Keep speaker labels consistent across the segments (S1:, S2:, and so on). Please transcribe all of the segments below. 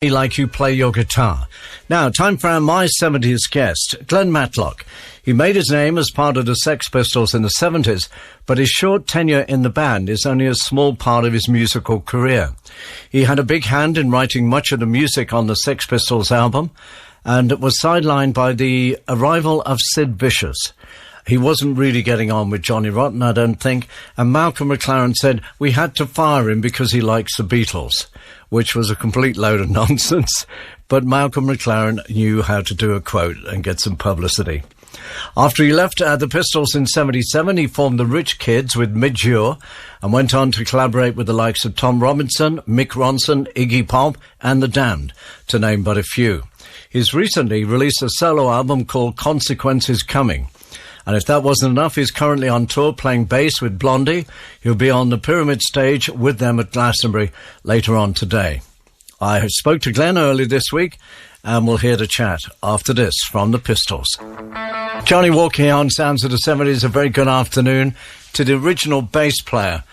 S1: Like you play your guitar. Now, time for our My 70s guest, Glen Matlock. He made his name as part of the Sex Pistols in the 70s, but his short tenure in the band is only a small part of his musical career. He had a big hand in writing much of the music on the Sex Pistols album, and was sidelined by the arrival of Sid Vicious. He wasn't really getting on with Johnny Rotten, I don't think, and Malcolm McLaren said we had to fire him because he likes the Beatles, which was a complete load of nonsense, but Malcolm McLaren knew how to do a quote and get some publicity. After he left the Pistols in 77, he formed the Rich Kids with Midge Ure and went on to collaborate with the likes of Tom Robinson, Mick Ronson, Iggy Pop and The Damned, to name but a few. He's recently released a solo album called Consequences Coming. And if that wasn't enough, he's currently on tour playing bass with Blondie. He'll be on the Pyramid stage with them at Glastonbury later on today. I spoke to Glen early this week, and we'll hear the chat after this from the Pistols. Jonnie walking here on Sounds of the 70s. A very good afternoon to the original bass player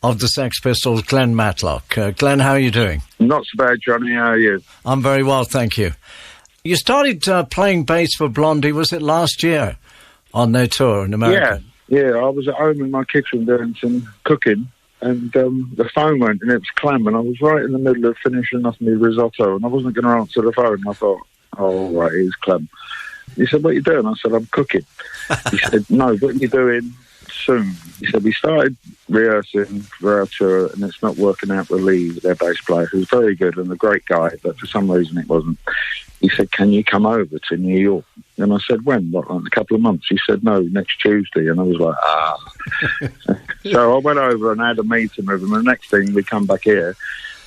S1: of the Sex Pistols, Glen Matlock. Glen, how are you doing?
S2: Not so bad, Jonnie. How are you?
S1: I'm very well, thank you. You started playing bass for Blondie, was it last year? On their tour in America?
S2: Yeah. I was at home in my kitchen doing some cooking, and the phone went, and it was Clem, and I was right in the middle of finishing off my risotto, and I wasn't going to answer the phone, and I thought, oh, right, here's Clem. He said, what are you doing? I said, I'm cooking. He said, no, what are you doing soon? He said, we started rehearsing for our tour, and it's not working out with Lee, their bass player, who's very good and a great guy, but for some reason it wasn't. He said, can you come over to New York? And I said, when? What, like a couple of months? He said, no, next Tuesday. And I was like, So I went over and had a meeting with him. And the next thing, we come back here.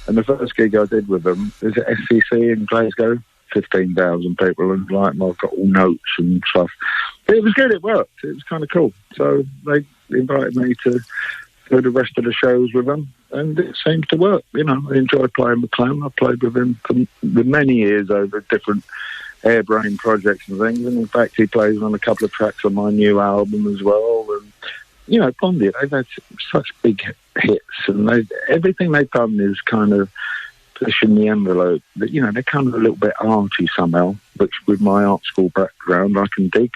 S2: And the first gig I did with them is at SCC in Glasgow. 15,000 people. And like, I've got all notes and stuff. But it was good. It worked. It was kind of cool. So they invited me to do the rest of the shows with them. And it seems to work. You know, I enjoy playing with Clem. I played with him for many years over different Airbrain projects and things. And in fact, he plays on a couple of tracks on my new album as well. And, you know, Blondie, they've had such big hits. And everything they've done is kind of pushing the envelope. But, you know, they're kind of a little bit arty somehow, which with my art school background, I can dig.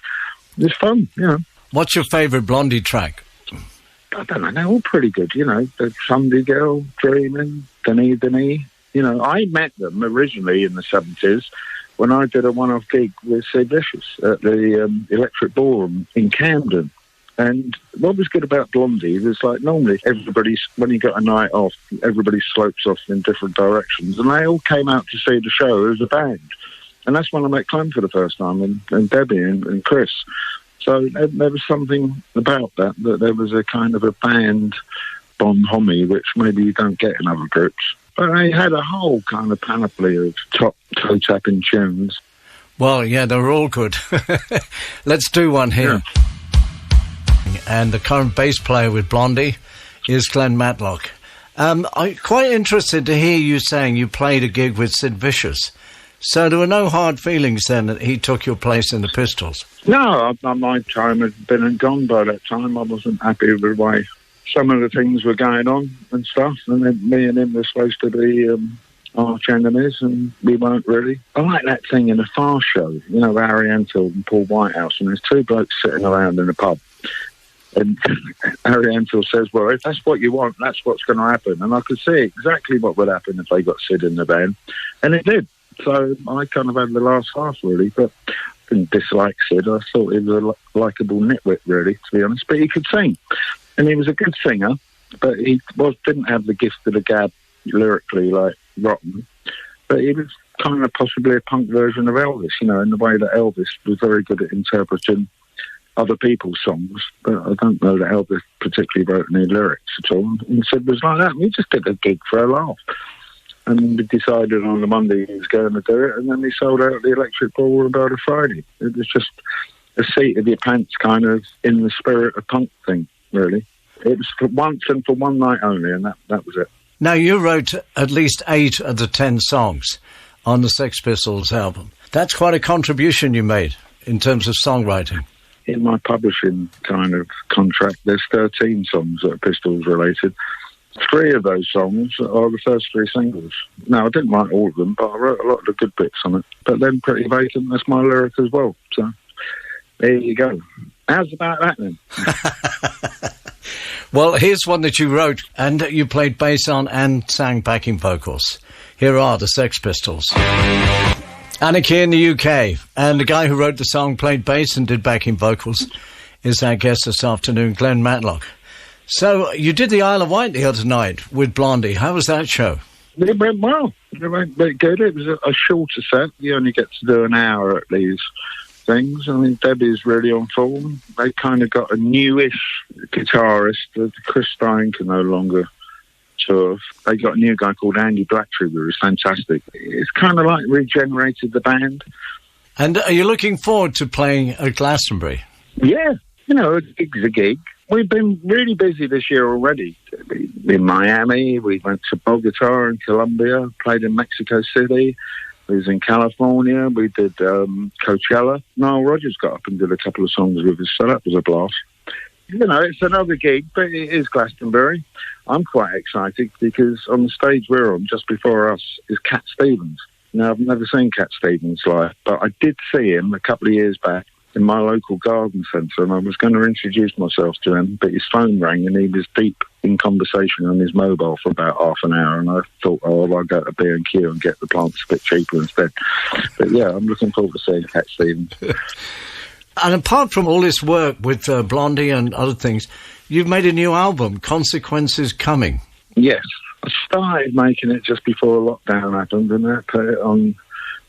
S2: It's fun, you know.
S1: What's your favourite Blondie track?
S2: I don't know, they're all pretty good, you know. The Sunday Girl, Dreaming, Denis. You know, I met them originally in the 70s when I did a one-off gig with Sid Vicious at the Electric Ballroom in Camden. And what was good about Blondie was, like, normally when you got a night off, everybody slopes off in different directions. And they all came out to see the show as a band. And that's when I met Clem for the first time, and Debbie and Chris. So there was something about that there was a kind of a band bonhomie, which maybe you don't get in other groups. But they had a whole kind of panoply of top toe-tapping tunes.
S1: Well, yeah, they were all good. Let's do one here. Yeah. And the current bass player with Blondie is Glen Matlock. I'm quite interested to hear you saying you played a gig with Sid Vicious. So there were no hard feelings then that he took your place in the Pistols?
S2: No, my time had been and gone by that time. I wasn't happy with the way some of the things were going on and stuff. And then me and him were supposed to be arch enemies, and we weren't really. I like that thing in the Far Show, you know, Harry Enfield and Paul Whitehouse, and there's two blokes sitting around in a pub. And Harry Enfield says, well, if that's what you want, that's what's going to happen. And I could see exactly what would happen if they got Sid in the band. And it did. So I kind of had the last half, really, but I didn't dislike Sid. I thought he was a likeable nitwit, really, to be honest. But he could sing, and he was a good singer, but he didn't have the gift of the gab lyrically like Rotten. But he was kind of possibly a punk version of Elvis, you know, in the way that Elvis was very good at interpreting other people's songs. But I don't know that Elvis particularly wrote any lyrics at all. And Sid was like that. We just did a gig for a laugh. And we decided on the Monday he was going to do it, and then we sold out the Electric Ballroom about a Friday. It was just a seat of your pants kind of in the spirit of punk thing, really. It was for once and for one night only, and that was it.
S1: Now, you wrote at least 8 of the 10 songs on the Sex Pistols album. That's quite a contribution you made in terms of songwriting.
S2: In my publishing kind of contract, there's 13 songs that are Pistols related. 3 of those songs are the first 3 singles. Now, I didn't write all of them, but I wrote a lot of the good bits on it. But then Pretty Vacant, that's my lyric as well. So, there you go. How's about that, then?
S1: Well, here's one that you wrote and you played bass on and sang backing vocals. Here are the Sex Pistols. Anarchy in the UK. And the guy who wrote the song, played bass and did backing vocals, is our guest this afternoon, Glen Matlock. So, you did the Isle of Wight the other night with Blondie. How was that show?
S2: It went well. It went very good. It was a shorter set. You only get to do an hour at these things. I mean, Debbie's really on form. They kind of got a newish guitarist. Chris Stein can no longer tour. They got a new guy called Andy Blacktree, who is fantastic. It's kind of like regenerated the band.
S1: And are you looking forward to playing at Glastonbury?
S2: Yeah. You know, a gig's a gig. We've been really busy this year already. In Miami, we went to Bogota in Colombia, played in Mexico City. We was in California. We did Coachella. Nile Rodgers got up and did a couple of songs with us, so that was a blast. You know, it's another gig, but it is Glastonbury. I'm quite excited because on the stage we're on, just before us, is Cat Stevens. Now, I've never seen Cat Stevens live, but I did see him a couple of years back in my local garden centre, and I was going to introduce myself to him, but his phone rang and he was deep in conversation on his mobile for about half an hour, and I thought, oh, I'll go to B&Q and get the plants a bit cheaper instead. But yeah, I'm looking forward to seeing Cat Stevens.
S1: And apart from all this work with Blondie and other things, you've made a new album, Consequences Coming.
S2: Yes. I started making it just before lockdown happened, and I put it on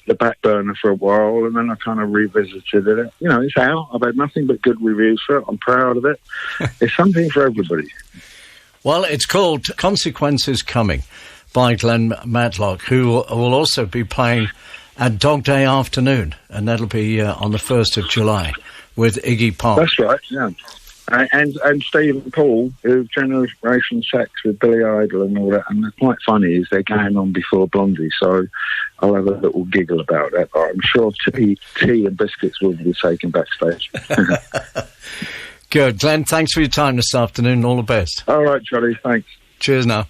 S2: the back burner for a while, and then I kind of revisited it. You know, it's out. I've had nothing but good reviews for it. I'm proud of it. It's something for everybody.
S1: Well, it's called Consequences Coming by Glen Matlock, who will also be playing at Dog Day Afternoon, and that'll be on the 1st of July with Iggy Pop.
S2: That's right, yeah. And Steve and Paul, who Generation Sex with Billy Idol and all that, and they're quite funny, is they're going on before Blondie, so I'll have a little giggle about that. But I'm sure tea and biscuits will be taken backstage.
S1: Good. Glenn, thanks for your time this afternoon. All the best.
S2: All right, Johnny, thanks.
S1: Cheers now.